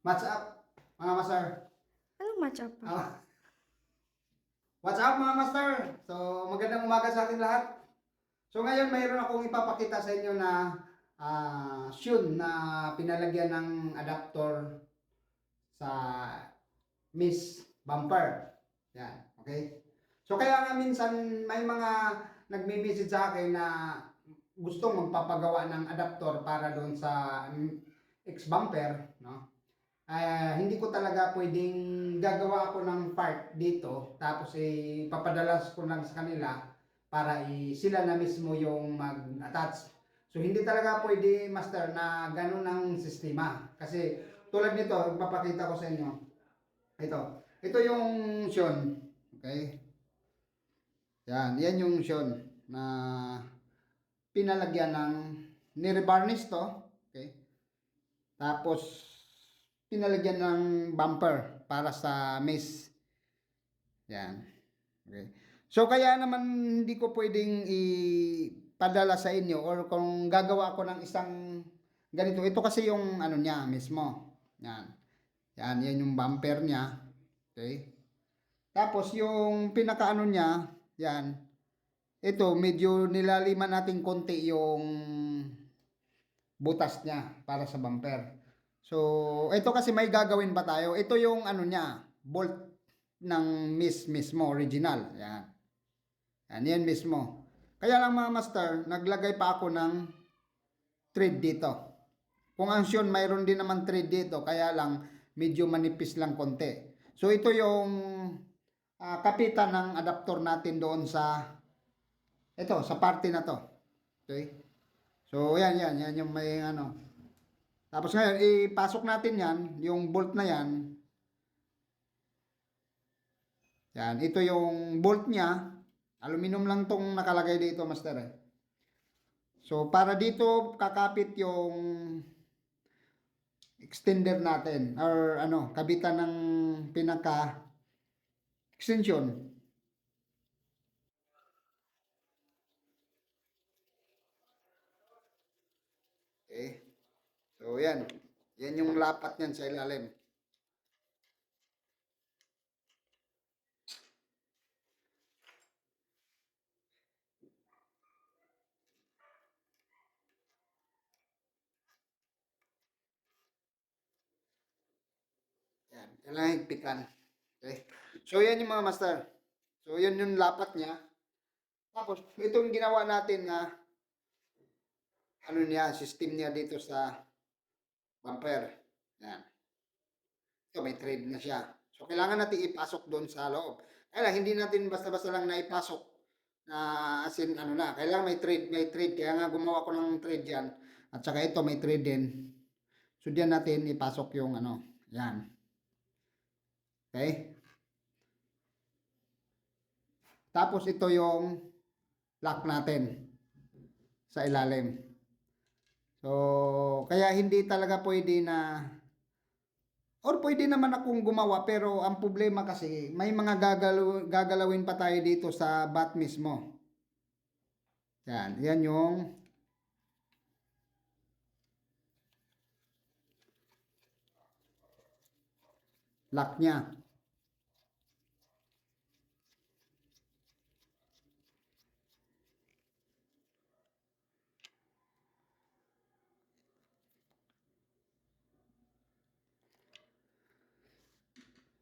What's up, mga master? Anong match up pa? Ah, what's up, mga master? So, magandang umaga sa ating lahat. So, ngayon mayroon akong ipapakita sa inyo na shoe na pinalagyan ng adapter sa Miss Bumper. Yan, okay? So, kaya nga minsan may mga nagme-message sa akin na gustong magpapagawa ng adapter para doon sa X-Bumper, no? Hindi ko talaga pwedeng gagawa ako ng part dito tapos papadala ko lang sa kanila para sila na mismo yung mag-attach. So hindi talaga pwede, master, na ganun ang sistema. Kasi tulad nito, ipapakita ko sa inyo. Ito. Ito yung Sean. Okay? Yan yung Sean na pinalagyan ng nire-varnish to. Okay? Tapos pinalagyan ng bumper para sa Miss. Yan. Okay. So kaya naman hindi ko pwedeng ipadala sa inyo or kung gagawa ako ng isang ganito. Ito kasi yung ano niya mismo. Yan. Yan yung bumper niya. Okay. Tapos yung pinakaano niya, yan. Ito medyo nilaliman natin konti yung butas niya para sa bumper. So, ito kasi may gagawin pa tayo. Ito yung ano niya, bolt ng Miss mismo, original. Yan. Yan mismo. Kaya lang mga master, naglagay pa ako ng thread dito. Kung ang Sean, mayroon din naman thread dito, kaya lang medyo manipis lang konti. So, ito yung kapitan ng adapter natin doon sa sa parte na to. Okay? So, yan yung may ano. Tapos ngayon, ipasok natin yan, yung bolt na yan. Yan, ito yung bolt niya. Aluminum lang tong nakalagay dito, master. So, para dito kakapit yung extender natin or ano, kabitan ng pinaka extension. Okay. So, yan. Yan yung lapat niyan sa ilalim. Yan. Kailangan higpitan. Okay. So, yan yung mga master. So, yan yung lapat niya. Tapos, itong ginawa natin na ano niya, system niya dito sa bumper. Yan. Ito, may thread na siya. So, kailangan natin ipasok doon sa loob. Kaya lang, hindi natin basta-basta lang na ipasok na as in, ano na. Kailangan may thread. Kaya nga gumawa ko ng thread yan. At saka ito, may thread din. So, diyan natin ipasok yung ano. Yan. Okay? Tapos, ito yung lock natin sa ilalim. So, kaya hindi talaga pwede na or pwede naman akong gumawa pero ang problema kasi may mga gagalawin pa tayo dito sa bat mismo. Yan yung lock niya.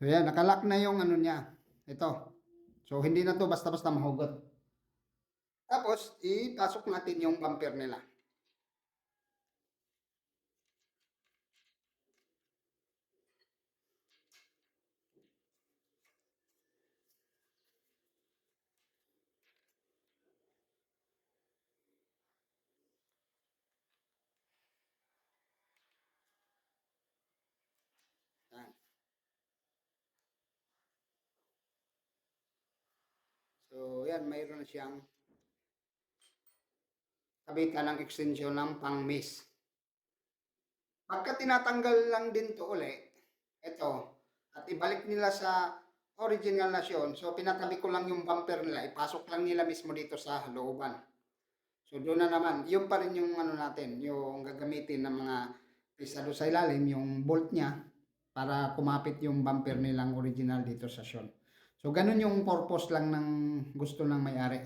So yan, nakalock na yung ano niya. Ito. So hindi na to basta-basta mahugot. Tapos, ipasok natin yung bumper nila. Yan. So, yan, mayroon na siyang kabitan ng extension ng pang-miss. Pagka tinatanggal lang din to uli, ito, at ibalik nila sa original na Sean, so pinatabi ko lang yung bumper nila, ipasok lang nila mismo dito sa looban. So doon na naman, yun pa rin yung ano natin, yung gagamitin ng mga pisado sa ilalim, yung bolt niya. para kumapit yung bumper nilang original dito sa Sion. So ganun yung purpose lang ng gusto ng may-ari.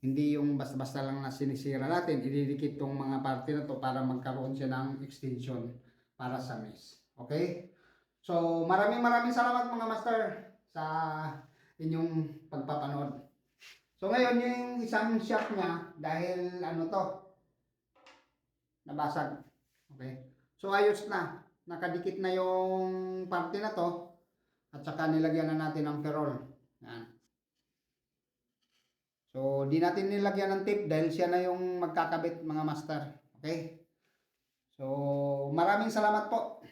Hindi yung basta-basta lang na sinisira natin, ididikit tong mga parte na to para magkaroon siya ng extension para sa mesh. Okay? So maraming salamat mga master sa inyong pagpapanood. So ngayon yung isang shot niya dahil ano to, nabasag. Okay? So ayos na. Nakadikit na yung parte na to at saka nilagyan na natin ng ferrol. Yan. So di natin nilagyan ng tape dahil siya na yung magkakabit mga master. Okay? So maraming salamat po.